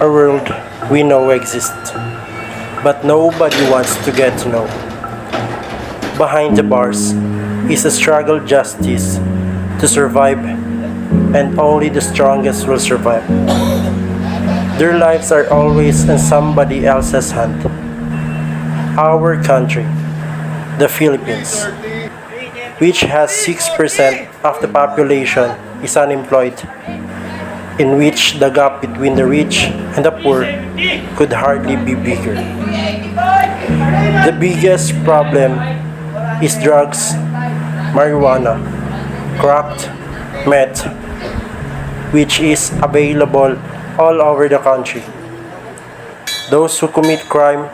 a world we know exists, but nobody wants to get to know. Behind the bars is a struggle justice to survive, and only the strongest will survive. Their lives are always in somebody else's hand. Our country, the Philippines, which has 6% of the population is unemployed, in which the gap between the rich and the poor could hardly be bigger. The biggest problem is drugs, marijuana, crack, meth, which is available all over the country. Those who commit crime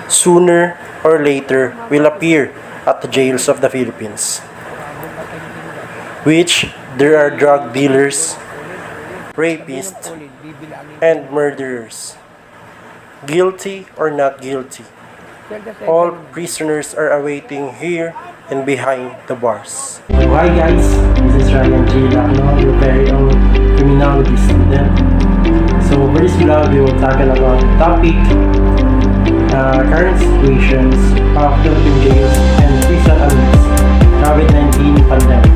sooner or later will appear at the jails of the Philippines, which there are drug dealers, rapists, and murderers. Guilty or not guilty, all prisoners are awaiting here and behind the bars. Hi guys, this is Ryan J. Lacno, your very own criminology student. So for this vlog, we will tackle about the topic current situations of Philippine jails and prison amidst COVID-19 pandemic.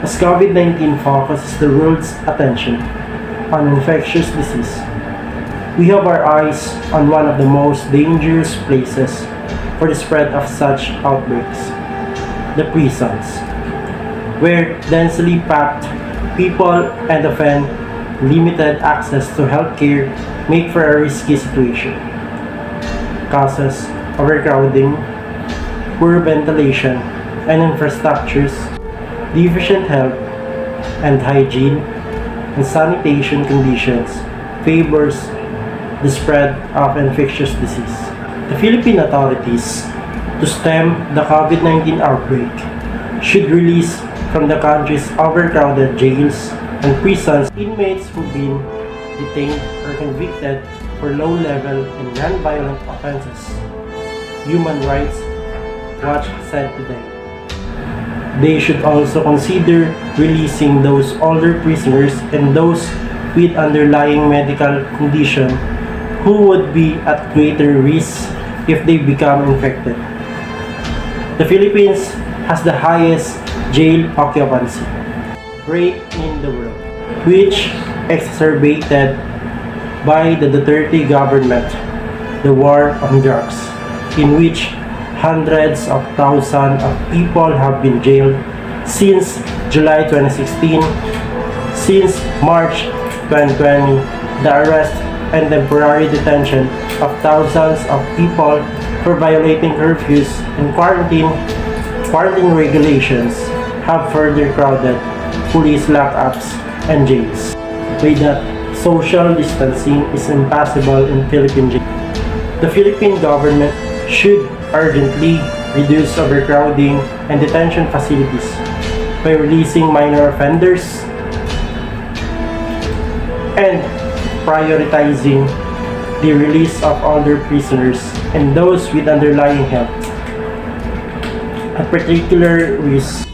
As COVID-19 focuses the world's attention on infectious disease, we have our eyes on one of the most dangerous places for the spread of such outbreaks, the prisons, where densely packed people and often limited access to healthcare make for a risky situation. Causes overcrowding, poor ventilation and infrastructures, deficient health and hygiene and sanitation conditions favors the spread of infectious disease. The Philippine authorities, to stem the COVID-19 outbreak, should release from the country's overcrowded jails and prisons inmates who've been detained or convicted for low-level and non-violent offenses. Human Rights Watch said today. They should also consider releasing those older prisoners and those with underlying medical condition who would be at greater risk if they become infected. The Philippines has the highest jail occupancy rate in the world, which exacerbated by the Duterte government, the war on drugs, in which hundreds of thousands of people have been jailed since July 2016. Since March 2020, the arrest and temporary detention of thousands of people for violating curfews and quarantine regulations have further crowded police lockups and jails. By that, social distancing is impossible in Philippine jails. The Philippine government should urgently reduce overcrowding and detention facilities by releasing minor offenders and prioritizing the release of older prisoners and those with underlying health at particular risk